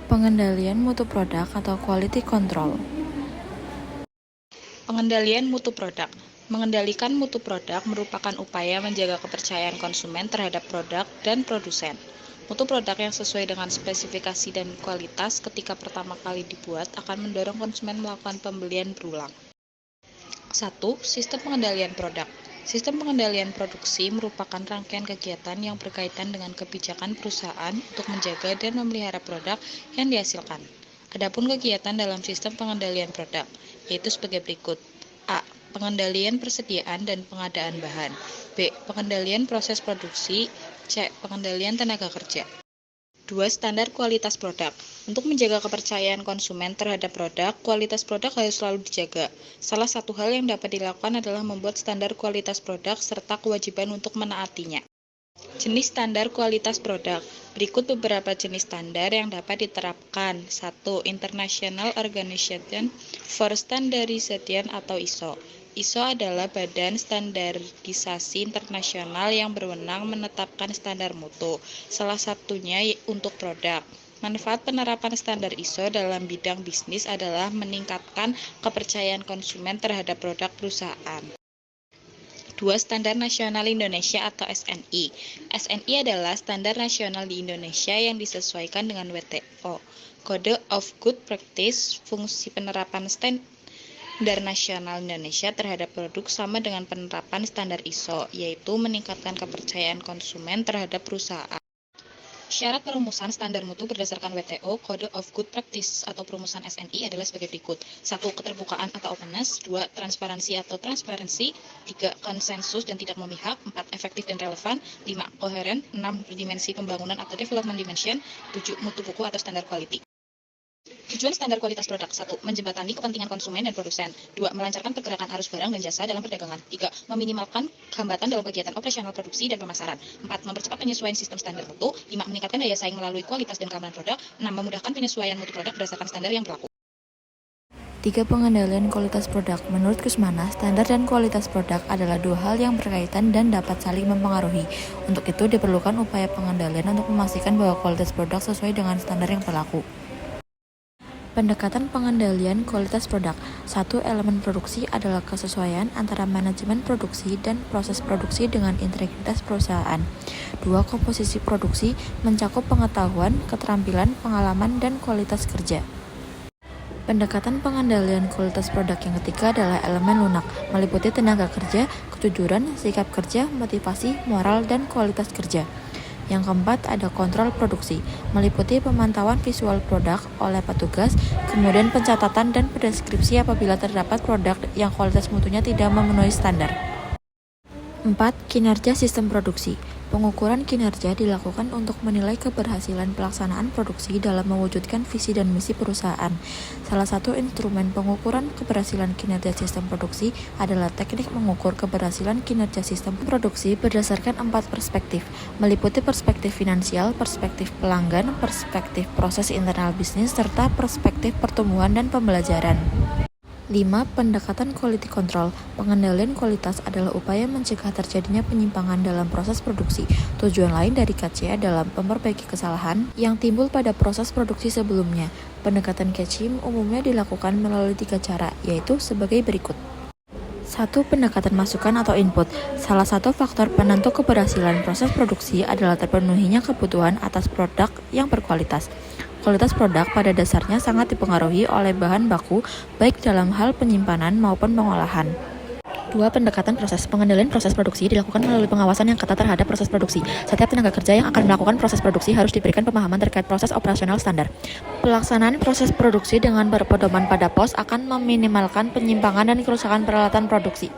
Pengendalian mutu produk atau quality control. Pengendalian mutu produk. Mengendalikan mutu produk merupakan upaya menjaga kepercayaan konsumen terhadap produk dan produsen. Mutu produk yang sesuai dengan spesifikasi dan kualitas ketika pertama kali dibuat akan mendorong konsumen melakukan pembelian berulang. 1. Sistem pengendalian produk. Sistem pengendalian produksi merupakan rangkaian kegiatan yang berkaitan dengan kebijakan perusahaan untuk menjaga dan memelihara produk yang dihasilkan. Adapun kegiatan dalam sistem pengendalian produk, yaitu sebagai berikut. A. Pengendalian persediaan dan pengadaan bahan. B. Pengendalian proses produksi. C. Pengendalian tenaga kerja. 2. Standar kualitas produk. Untuk menjaga kepercayaan konsumen terhadap produk, kualitas produk harus selalu dijaga. Salah satu hal yang dapat dilakukan adalah membuat standar kualitas produk serta kewajiban untuk menaatinya. Jenis standar kualitas produk. Berikut beberapa jenis standar yang dapat diterapkan. 1. International Organization for Standardization atau ISO. ISO adalah badan standarisasi internasional yang berwenang menetapkan standar mutu, salah satunya untuk produk. Manfaat penerapan standar ISO dalam bidang bisnis adalah meningkatkan kepercayaan konsumen terhadap produk perusahaan. 2. Standar Nasional Indonesia atau SNI. SNI adalah standar nasional di Indonesia yang disesuaikan dengan WTO. Code of Good Practice. Fungsi penerapan standar nasional Indonesia terhadap produk sama dengan penerapan standar ISO, yaitu meningkatkan kepercayaan konsumen terhadap perusahaan. Syarat perumusan standar mutu berdasarkan WTO Code of Good Practice atau perumusan SNI adalah sebagai berikut. 1. Keterbukaan atau openness. 2. Transparansi atau transparency. 3. Konsensus dan tidak memihak. 4. Efektif dan relevan. 5. Koheren. 6. Berdimensi pembangunan atau development dimension. 7. Mutu buku atau standar quality. Tujuan standar kualitas produk. 1. Menjembatani kepentingan konsumen dan produsen. 2. Melancarkan pergerakan arus barang dan jasa dalam perdagangan. 3. Meminimalkan hambatan dalam kegiatan operasional produksi dan pemasaran. 4. Mempercepat penyesuaian sistem standar mutu. 5. Meningkatkan daya saing melalui kualitas dan keamanan produk. 6. Memudahkan penyesuaian mutu produk berdasarkan standar yang berlaku. 3. Pengendalian kualitas produk. Menurut Kusmana, standar dan kualitas produk adalah dua hal yang berkaitan dan dapat saling mempengaruhi. Untuk itu, diperlukan upaya pengendalian untuk memastikan bahwa kualitas produk sesuai dengan standar yang berlaku. Pendekatan pengendalian kualitas produk. 1. Elemen produksi adalah kesesuaian antara manajemen produksi dan proses produksi dengan integritas perusahaan. 2. Komposisi produksi mencakup pengetahuan, keterampilan, pengalaman, dan kualitas kerja. Pendekatan pengendalian kualitas produk yang ketiga adalah elemen lunak, meliputi tenaga kerja, kejujuran, sikap kerja, motivasi, moral, dan kualitas kerja. Yang keempat ada kontrol produksi, meliputi pemantauan visual produk oleh petugas, kemudian pencatatan dan deskripsi apabila terdapat produk yang kualitas mutunya tidak memenuhi standar. 4. Kinerja sistem produksi. Pengukuran kinerja dilakukan untuk menilai keberhasilan pelaksanaan produksi dalam mewujudkan visi dan misi perusahaan. Salah satu instrumen pengukuran keberhasilan kinerja sistem produksi adalah teknik mengukur keberhasilan kinerja sistem produksi berdasarkan 4 perspektif, meliputi perspektif finansial, perspektif pelanggan, perspektif proses internal bisnis, serta perspektif pertumbuhan dan pembelajaran. 5. Pendekatan quality control. Pengendalian kualitas adalah upaya mencegah terjadinya penyimpangan dalam proses produksi. Tujuan lain dari KC adalah memperbaiki kesalahan yang timbul pada proses produksi sebelumnya. Pendekatan KC umumnya dilakukan melalui 3 cara, yaitu sebagai berikut. 1. Pendekatan masukan atau input. Salah satu faktor penentu keberhasilan proses produksi adalah terpenuhinya kebutuhan atas produk yang berkualitas. Kualitas produk pada dasarnya sangat dipengaruhi oleh bahan baku, baik dalam hal penyimpanan maupun pengolahan. 2. Pendekatan proses. Pengendalian proses produksi dilakukan melalui pengawasan yang ketat terhadap proses produksi. Setiap tenaga kerja yang akan melakukan proses produksi harus diberikan pemahaman terkait proses operasional standar. Pelaksanaan proses produksi dengan berpedoman pada POS akan meminimalkan penyimpangan dan kerusakan peralatan produksi.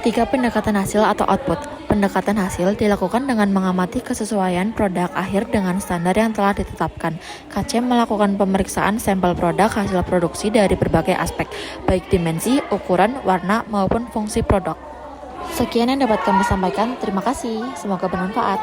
3. Pendekatan hasil atau output. Pendekatan hasil dilakukan dengan mengamati kesesuaian produk akhir dengan standar yang telah ditetapkan. KC melakukan pemeriksaan sampel produk hasil produksi dari berbagai aspek, baik dimensi, ukuran, warna, maupun fungsi produk. Sekian yang dapat kami sampaikan. Terima kasih. Semoga bermanfaat.